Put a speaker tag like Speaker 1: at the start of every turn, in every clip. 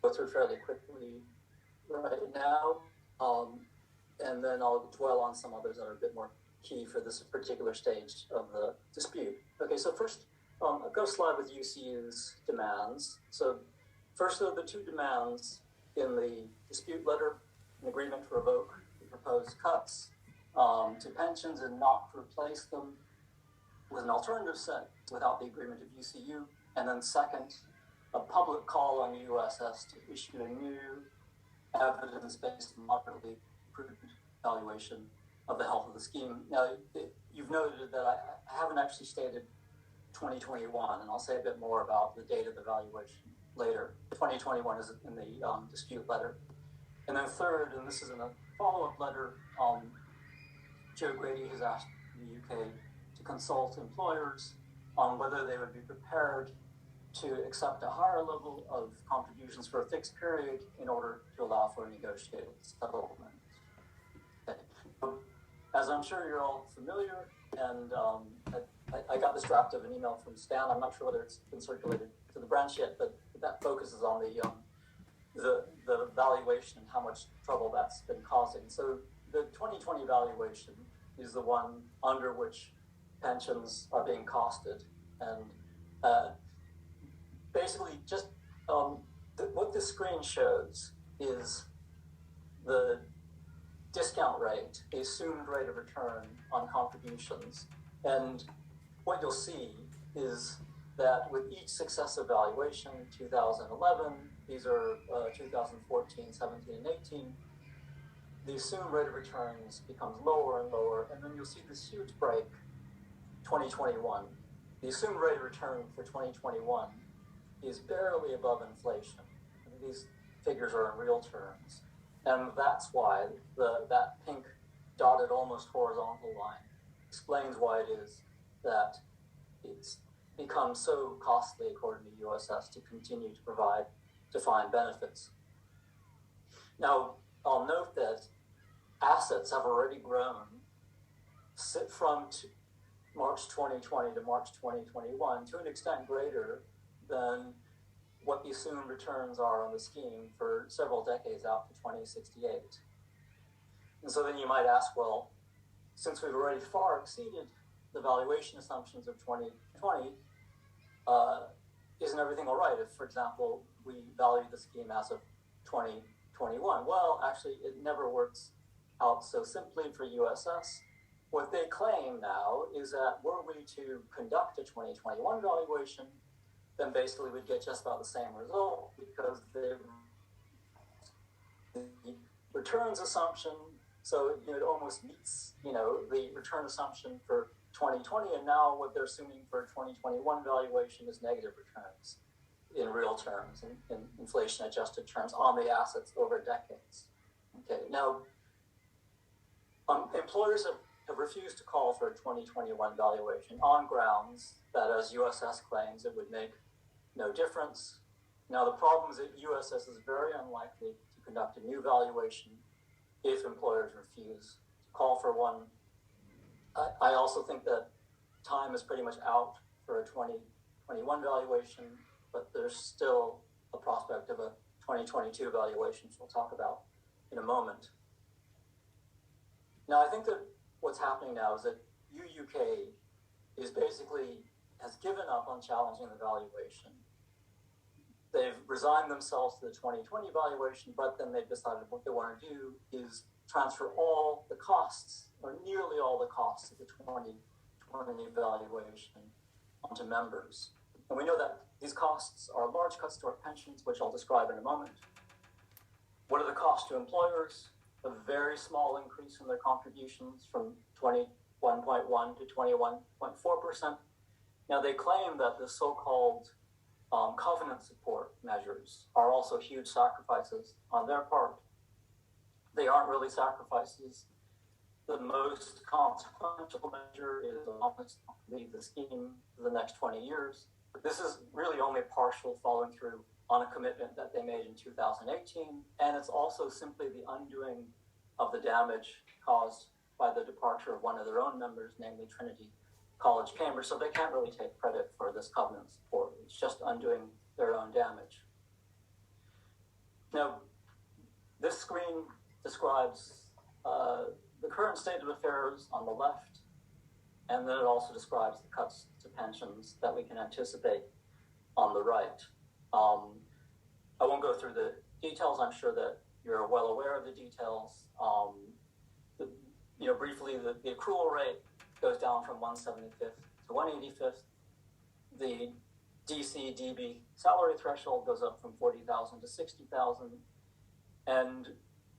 Speaker 1: go through fairly quickly right now, and then I'll dwell on some others that are a bit more key for this particular stage of the dispute. Okay, so first, I've got a slide with UCU's demands. So first of the two demands in the dispute letter, an agreement to revoke the proposed cuts to pensions and not replace them with an alternative set without the agreement of UCU. And then second, a public call on USS to issue a new evidence-based, moderately prudent evaluation of the health of the scheme. Now, you've noted that I haven't actually stated 2021, and I'll say a bit more about the date of the valuation later. 2021 is in the dispute letter. And then third, and this is in a follow-up letter, Joe Grady has asked the UK to consult employers on whether they would be prepared to accept a higher level of contributions for a fixed period in order to allow for a negotiated settlement. Okay. As I'm sure you're all familiar, and I got this draft of an email from Stan. I'm not sure whether it's been circulated to the branch yet, but that focuses on the valuation and how much trouble that's been causing. So the 2020 valuation is the one under which pensions are being costed, and basically just what this screen shows is the discount rate, the assumed rate of return on contributions. And what you'll see is that with each successive valuation, 2011, these are 2014, 17, and 18, the assumed rate of returns becomes lower and lower, and then you'll see this huge break, 2021. The assumed rate of return for 2021 is barely above inflation. And these figures are in real terms. And that's why that pink dotted almost horizontal line explains why it is that it's become so costly, according to USS, to continue to provide defined benefits. Now, I'll note that assets have already grown from March 2020 to March 2021 to an extent greater than what the assumed returns are on the scheme for several decades out to 2068. And so then you might ask, well, since we've already far exceeded the valuation assumptions of 2020, isn't everything all right if, for example, we value the scheme as of 2021? Well, actually, it never works out so simply for USS. What they claim now is that were we to conduct a 2021 valuation, then basically we'd get just about the same result because the returns assumption, so it almost meets the return assumption for 2020, and now what they're assuming for 2021 valuation is negative returns in real terms, in inflation-adjusted terms on the assets over decades. Okay, now employers have refused to call for a 2021 valuation on grounds that, as USS claims, it would make no difference. Now, the problem is that USS is very unlikely to conduct a new valuation if employers refuse to call for one. I also think that time is pretty much out for a 2021 valuation, but there's still a prospect of a 2022 valuation, which we'll talk about in a moment. Now, I think that what's happening now is that UUK has given up on challenging the valuation. They've resigned themselves to the 2020 valuation, but then they've decided what they want to do is transfer all the costs, or nearly all the costs of the 2020 valuation onto members. And we know that these costs are large cuts to our pensions, which I'll describe in a moment. What are the costs to employers? A very small increase in their contributions from 21.1 to 21.4%. Now, they claim that the so-called covenant support measures are also huge sacrifices on their part. They aren't really sacrifices. The most consequential measure is to leave the scheme for the next 20 years. This is really only partial following through on a commitment that they made in 2018, and it's also simply the undoing of the damage caused by the departure of one of their own members, namely Trinity College, Cambridge, so they can't really take credit for this covenant support. It's just undoing their own damage. Now, this screen describes the current state of affairs on the left, and then it also describes the cuts to pensions that we can anticipate on the right. I won't go through the details. I'm sure that you're well aware of the details. Briefly, the accrual rate goes down from 175th to 185th. The DC DB salary threshold goes up from 40,000 to 60,000, and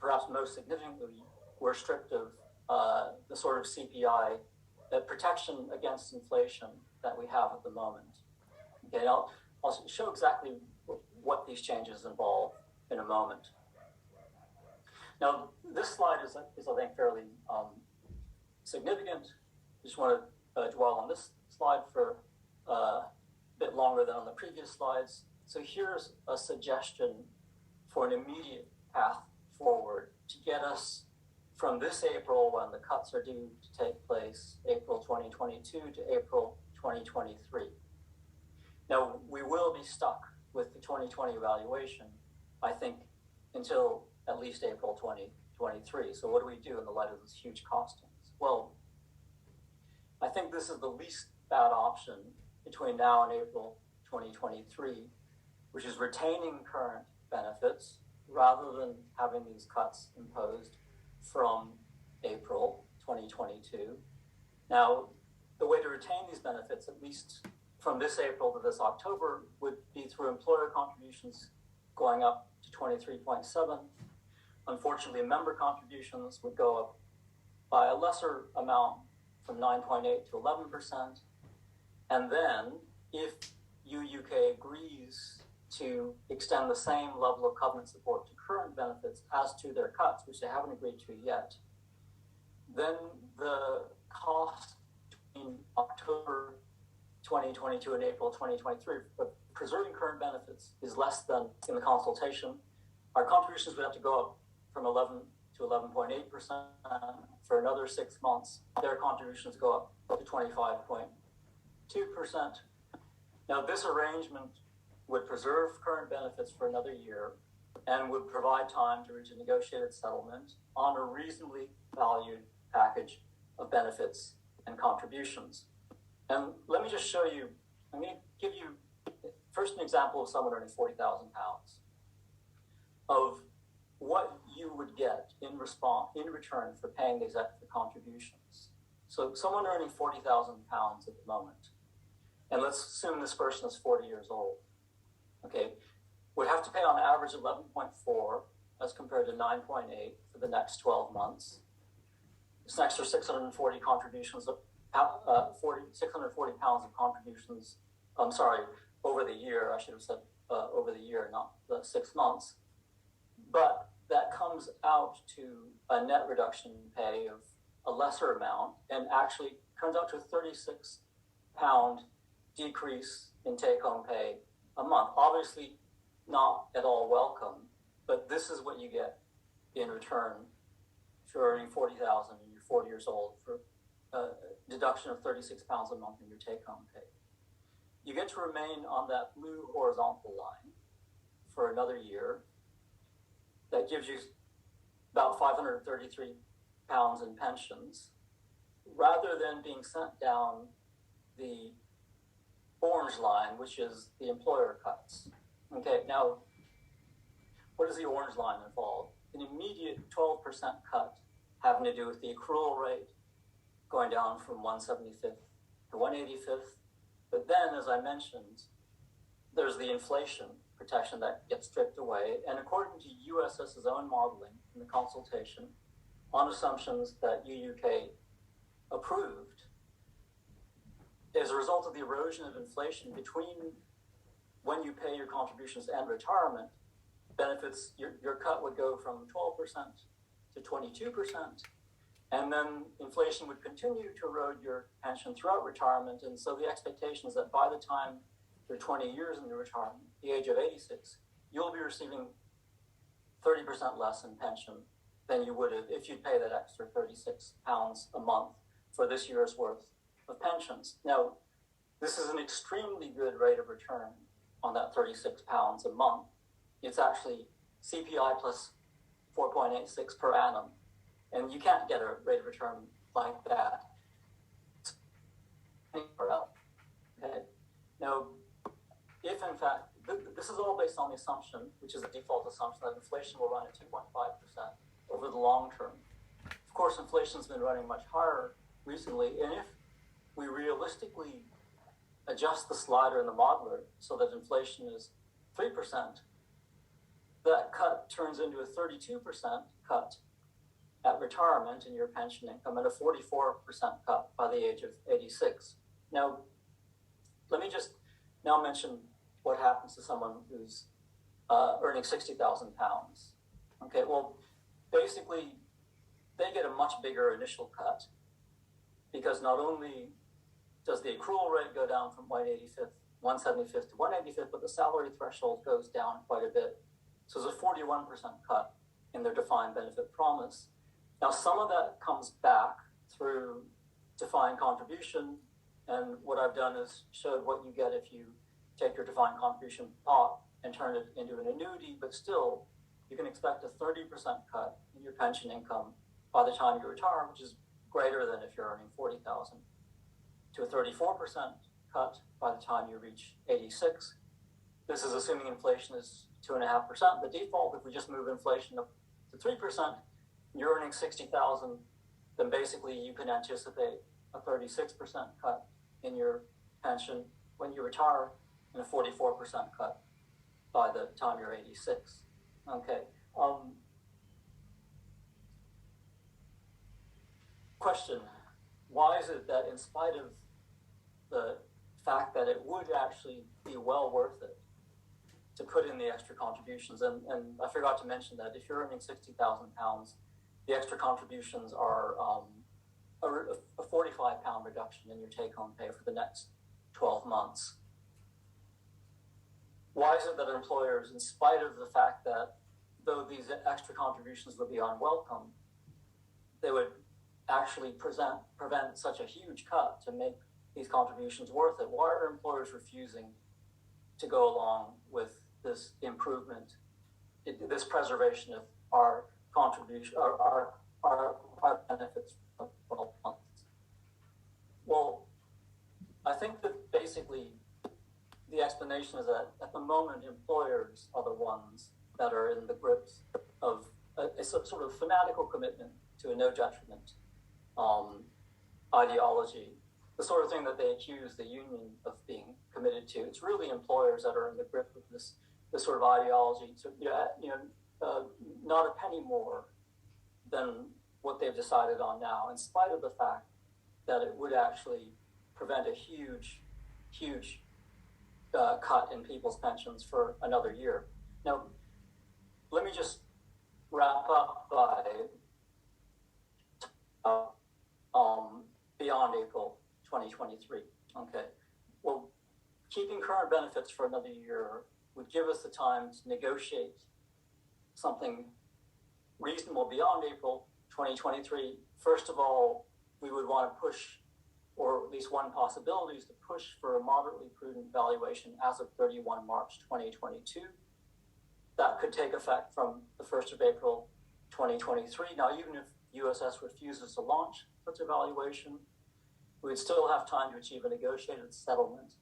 Speaker 1: perhaps most significantly, we're stripped of the sort of CPI protection against inflation that we have at the moment. Okay, I'll show exactly what these changes involve in a moment. Now, this slide is I think, fairly significant. I just want to dwell on this slide for a bit longer than on the previous slides. So here's a suggestion for an immediate path forward to get us from this April, when the cuts are due to take place, April 2022 to April 2023. Now, we will be stuck with the 2020 evaluation, I think, until at least April 2023. So what do we do in the light of those huge costings? Well, I think this is the least bad option between now and April 2023, which is retaining current benefits rather than having these cuts imposed from April 2022. Now, the way to retain these benefits, at least from this April to this October, would be through employer contributions going up to 23.7. Unfortunately, member contributions would go up by a lesser amount from 9.8 to 11%. And then, if UUK agrees to extend the same level of covenant support to current benefits as to their cuts, which they haven't agreed to yet, then the cost between October 2022 and April 2023 for preserving current benefits is less than in the consultation. Our contributions would have to go up from 11 to 11.8% for another 6 months. Their contributions go up to 25.2%. Now, this arrangement would preserve current benefits for another year and would provide time to reach a negotiated settlement on a reasonably valued package of benefits and contributions. And let me just show you, I'm going to give you first an example of someone earning £40,000 of what you would get in return for paying these extra contributions. So someone earning £40,000 at the moment, and let's assume this person is 40 years old, okay, would have to pay on average 11.4 as compared to 9.8 for the next 12 months. This next are 640 contributions of 640 pounds of contributions. I'm sorry, over the year. I should have said over the year, not the 6 months. But that comes out to a net reduction in pay of a lesser amount, and actually turns out to a £36 decrease in take-home pay a month. Obviously, not at all welcome, but this is what you get in return if you're earning $40,000 and you're 40 years old for a deduction of £36 a month in your take-home pay. You get to remain on that blue horizontal line for another year. That gives you about £533 in pensions, rather than being sent down the orange line, which is the employer cuts. Okay, now, what does the orange line involve? An immediate 12% cut having to do with the accrual rate going down from 175th to 185th. But then, as I mentioned, there's the inflation protection that gets stripped away. And according to USS's own modeling in the consultation, on assumptions that UUK approved, as a result of the erosion of inflation between when you pay your contributions and retirement, benefits, your cut would go from 12% to 22%, and then inflation would continue to erode your pension throughout retirement. And so the expectation is that by the time you're 20 years into retirement, the age of 86, you'll be receiving 30% less in pension than you would have if you'd pay that extra £36 a month for this year's worth of pensions. Now, this is an extremely good rate of return on that £36 a month. It's actually CPI plus 4.86 per annum. And you can't get a rate of return like that. Okay. Now, if in fact, this is all based on the assumption, which is a default assumption, that inflation will run at 2.5% over the long term. Of course, inflation's been running much higher recently, and if we realistically adjust the slider in the modeler so that inflation is 3%, that cut turns into a 32% cut at retirement in your pension income and a 44% cut by the age of 86. Now, let me just now mention what happens to someone who's earning £60,000. Okay, well, basically, they get a much bigger initial cut because not only does the accrual rate go down from 175th to 185th, but the salary threshold goes down quite a bit. So there's a 41% cut in their defined benefit promise. Now, some of that comes back through defined contribution, and what I've done is showed what you get if you take your defined contribution pot and turn it into an annuity, but still, you can expect a 30% cut in your pension income by the time you retire, which is greater than if you're earning $40,000, to a 34% cut by the time you reach 86. This is assuming inflation is 2.5%. The default, if we just move inflation up to 3%, you're earning 60,000, then basically you can anticipate a 36% cut in your pension when you retire and a 44% cut by the time you're 86. Okay. Question, why is it that in spite of the fact that it would actually be well worth it to put in the extra contributions, and I forgot to mention that if you're earning £60,000, the extra contributions are a £45 reduction in your take-home pay for the next 12 months. Why is it that employers, in spite of the fact that though these extra contributions would be unwelcome, they would actually prevent such a huge cut to make these contributions worth it? Why are employers refusing to go along with this improvement, this preservation of our contribution, our benefits for 12 months? Well, I think that basically the explanation is that at the moment, employers are the ones that are in the grips of a sort of fanatical commitment to a no detriment ideology, the sort of thing that they accuse the union of being committed to. It's really employers that are in the grip of this sort of ideology to not a penny more than what they've decided on now, in spite of the fact that it would actually prevent a huge cut in people's pensions for another year. Now, let me just wrap up by beyond April 2023. Okay. Well, keeping current benefits for another year would give us the time to negotiate something reasonable beyond April 2023. First of all, we would want to push, or at least one possibility is to push for a moderately prudent valuation as of 31 March 2022. That could take effect from the 1st of April 2023. Now, even if USS refuses to launch such a valuation, we would still have time to achieve a negotiated settlement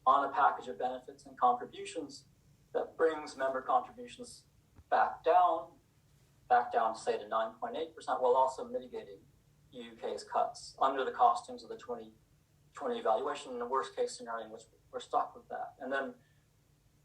Speaker 1: on a package of benefits and contributions that brings member contributions back down, say to 9.8%, while also mitigating UK's cuts under the costings of the 2020 valuation. In the worst case scenario in which we're stuck with that. And then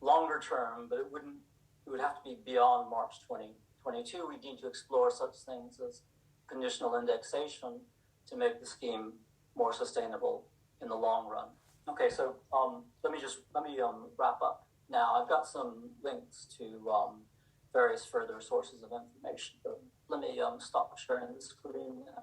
Speaker 1: longer term, but it would have to be beyond March 2022, we need to explore such things as conditional indexation to make the scheme more sustainable in the long run. Okay, so let me wrap up now. I've got some links to various further sources of information, but let me stop sharing the screen now.